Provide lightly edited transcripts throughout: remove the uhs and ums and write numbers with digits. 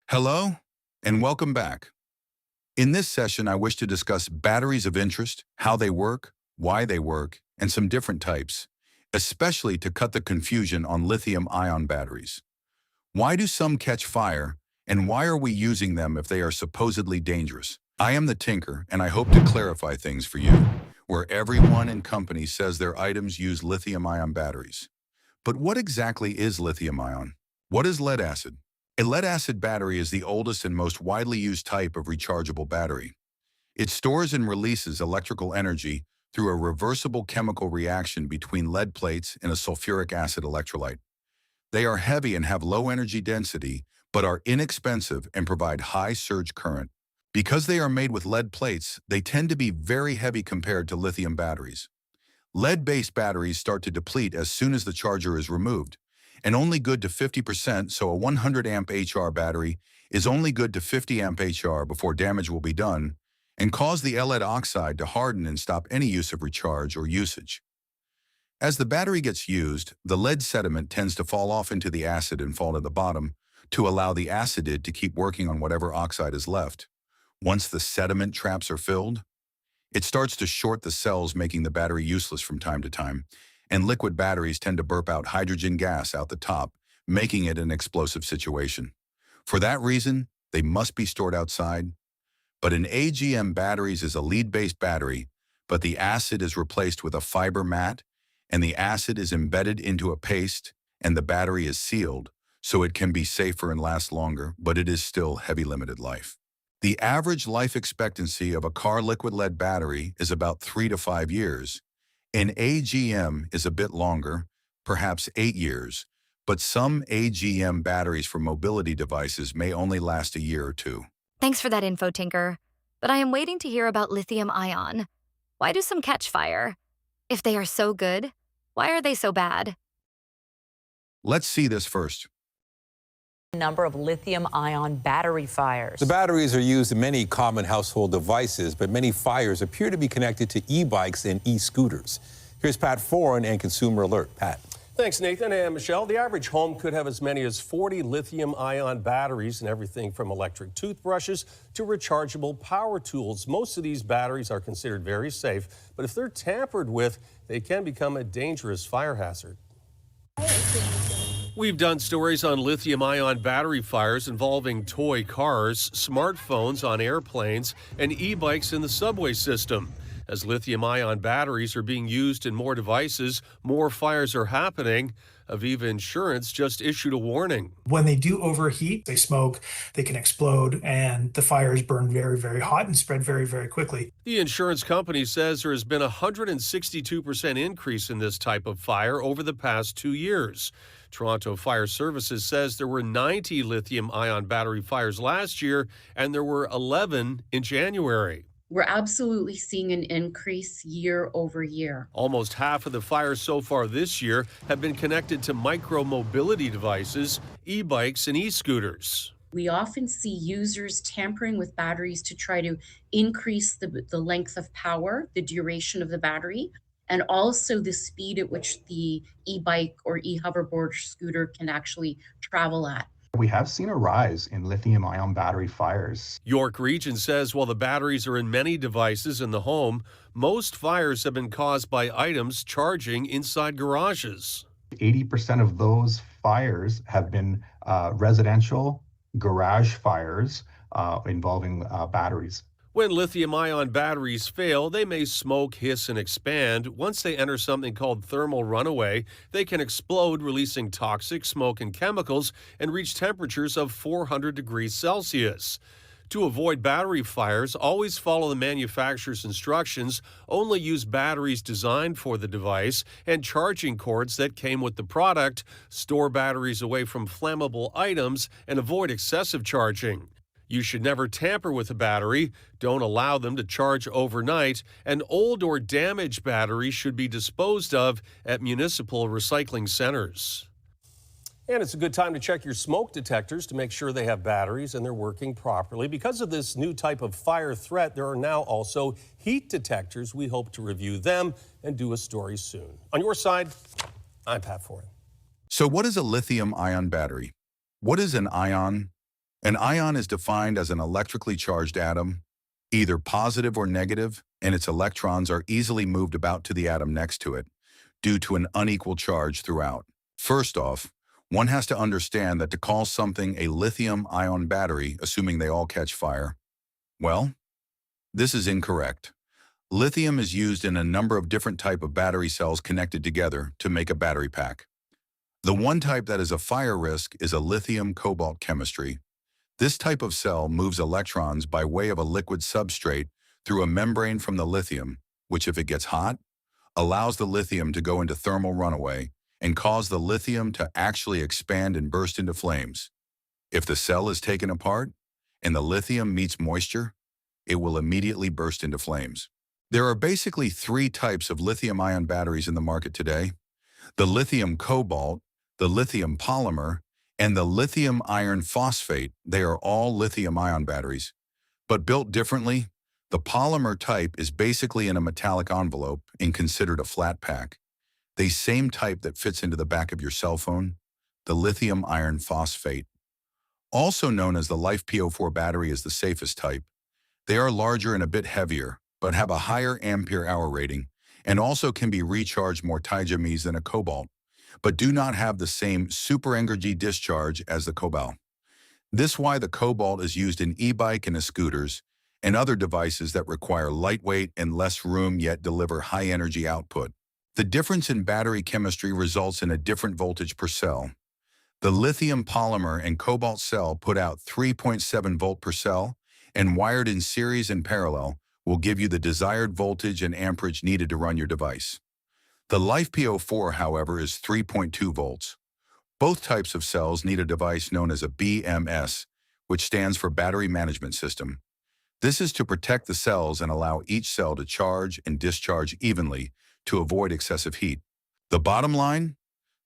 Hello, and welcome back. In this session, I wish to discuss batteries of interest, how they work, why they work, and some different types, especially to cut the confusion on lithium-ion batteries. Why do some catch fire, and why are we using them if they are supposedly dangerous? I am the Tinker, and I hope to clarify things for you, where everyone and company says their items use lithium-ion batteries. But what exactly is lithium-ion? What is lead acid? A lead-acid battery is the oldest and most widely used type of rechargeable battery. It stores and releases electrical energy through a reversible chemical reaction between lead plates and a sulfuric acid electrolyte. They are heavy and have low energy density, but are inexpensive and provide high surge current. Because they are made with lead plates, they tend to be very heavy compared to lithium batteries. Lead-based batteries start to deplete as soon as the charger is removed, and only good to 50%, so a 100 amp HR battery is only good to 50 amp HR before damage will be done and cause the lead oxide to harden and stop any use of recharge or usage. As the battery gets used, the lead sediment tends to fall off into the acid and fall to the bottom to allow the acid to keep working on whatever oxide is left. Once the sediment traps are filled, it starts to short the cells, making the battery useless from time to time, and liquid batteries tend to burp out hydrogen gas out the top, making it an explosive situation. For that reason, they must be stored outside. But an AGM batteries is a lead-based battery, but the acid is replaced with a fiber mat, and the acid is embedded into a paste, and the battery is sealed, so it can be safer and last longer, but it is still heavy limited life. The average life expectancy of a car liquid lead battery is about 3 to 5 years. An AGM is a bit longer, perhaps 8 years, but some AGM batteries for mobility devices may only last a year or two. Thanks for that info, Tinker. But I am waiting to hear about lithium ion. Why do some catch fire? If they are so good, why are they so bad? Let's see this first. Number of lithium-ion battery fires. The batteries are used in many common household devices, but many fires appear to be connected to e-bikes and e-scooters. Here's Pat Foran and Consumer Alert. Pat. Thanks, Nathan and Michelle. The average home could have as many as 40 lithium-ion batteries in everything from electric toothbrushes to rechargeable power tools. Most of these batteries are considered very safe, but if they're tampered with, they can become a dangerous fire hazard. We've done stories on lithium-ion battery fires involving toy cars, smartphones on airplanes, and e-bikes in the subway system. As lithium-ion batteries are being used in more devices, more fires are happening. Aviva Insurance just issued a warning. When they do overheat, they smoke, they can explode, and the fires burn very, very hot and spread very, very quickly. The insurance company says there has been a 162% increase in this type of fire over the past 2 years. Toronto Fire Services says there were 90 lithium-ion battery fires last year, and there were 11 in January. We're absolutely seeing an increase year over year. Almost half of the fires so far this year have been connected to micro-mobility devices, e-bikes, and e-scooters. We often see users tampering with batteries to try to increase the length of power, the duration of the battery, and also the speed at which the e-bike or e-hoverboard scooter can actually travel at. We have seen a rise in lithium-ion battery fires. York Region says while the batteries are in many devices in the home, most fires have been caused by items charging inside garages. 80% of those fires have been residential garage fires involving batteries. When lithium-ion batteries fail, they may smoke, hiss, and expand. Once they enter something called thermal runaway, they can explode, releasing toxic smoke and chemicals, and reach temperatures of 400 degrees Celsius. To avoid battery fires, always follow the manufacturer's instructions, only use batteries designed for the device, and charging cords that came with the product. Store batteries away from flammable items, and avoid excessive charging. You should never tamper with a battery, don't allow them to charge overnight, and old or damaged batteries should be disposed of at municipal recycling centers. And it's a good time to check your smoke detectors to make sure they have batteries and they're working properly. Because of this new type of fire threat, there are now also heat detectors. We hope to review them and do a story soon. On your side, I'm Pat Foran. So what is a lithium-ion battery? What is an ion? An ion is defined as an electrically charged atom, either positive or negative, and its electrons are easily moved about to the atom next to it due to an unequal charge throughout. First off, one has to understand that to call something a lithium-ion battery, assuming they all catch fire, well, this is incorrect. Lithium is used in a number of different types of battery cells connected together to make a battery pack. The one type that is a fire risk is a lithium-cobalt chemistry. This type of cell moves electrons by way of a liquid substrate through a membrane from the lithium, which if it gets hot, allows the lithium to go into thermal runaway and cause the lithium to actually expand and burst into flames. If the cell is taken apart and the lithium meets moisture, it will immediately burst into flames. There are basically three types of lithium-ion batteries in the market today: the lithium cobalt, the lithium polymer, and the lithium iron phosphate. They are all lithium-ion batteries, but built differently. The polymer type is basically in a metallic envelope and considered a flat pack. The same type that fits into the back of your cell phone, the lithium iron phosphate. Also known as the LiFePO4 battery, is the safest type. They are larger and a bit heavier, but have a higher ampere-hour rating and also can be recharged more tigemies than a cobalt, but do not have the same super energy discharge as the cobalt. This is why the cobalt is used in e-bike and scooters and other devices that require lightweight and less room yet deliver high energy output. The difference in battery chemistry results in a different voltage per cell. The lithium polymer and cobalt cell put out 3.7 volt per cell, and wired in series and parallel will give you the desired voltage and amperage needed to run your device. The LiFePO4, however, is 3.2 volts. Both types of cells need a device known as a BMS, which stands for Battery Management System. This is to protect the cells and allow each cell to charge and discharge evenly to avoid excessive heat. The bottom line?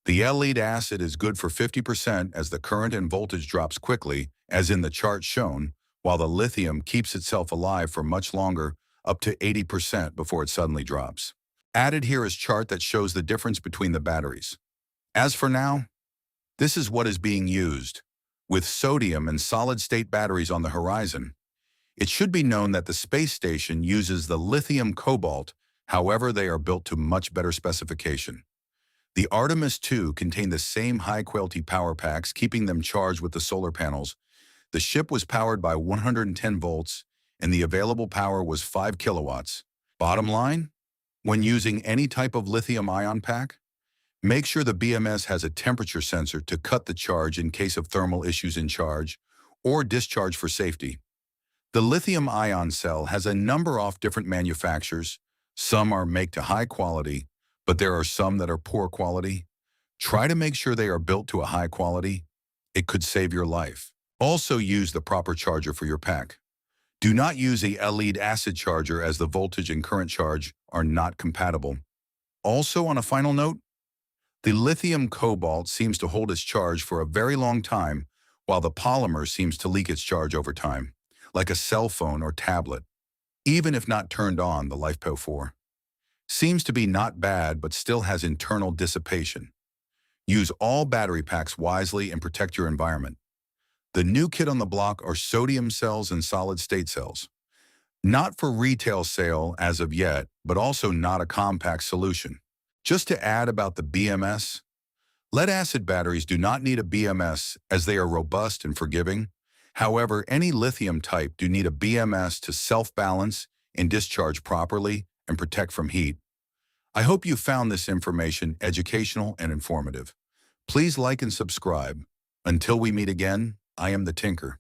The lead acid is good for 50% as the current and voltage drops quickly, as in the chart shown, while the lithium keeps itself alive for much longer, up to 80% before it suddenly drops. Added here is a chart that shows the difference between the batteries. As for now, this is what is being used. With sodium and solid-state batteries on the horizon, it should be known that the space station uses the lithium cobalt. However, they are built to much better specification. The Artemis II contained the same high-quality power packs, keeping them charged with the solar panels. The ship was powered by 110 volts, and the available power was 5 kilowatts. Bottom line, when using any type of lithium-ion pack, make sure the BMS has a temperature sensor to cut the charge in case of thermal issues in charge or discharge for safety. The lithium-ion cell has a number of different manufacturers. Some are made to high quality, but there are some that are poor quality. Try to make sure they are built to a high quality. It could save your life. Also use the proper charger for your pack. Do not use a lead acid charger as the voltage and current charge are not compatible. Also, on a final note, the lithium cobalt seems to hold its charge for a very long time, while the polymer seems to leak its charge over time, like a cell phone or tablet. Even if not turned on, the LiFePO4 seems to be not bad, but still has internal dissipation. Use all battery packs wisely and protect your environment. The new kid on the block are sodium cells and solid-state cells. Not for retail sale as of yet, but also not a compact solution. Just to add about the BMS, lead-acid batteries do not need a BMS as they are robust and forgiving. However, any lithium type do need a BMS to self-balance and discharge properly and protect from heat. I hope you found this information educational and informative. Please like and subscribe. Until we meet again, I am the Tinker.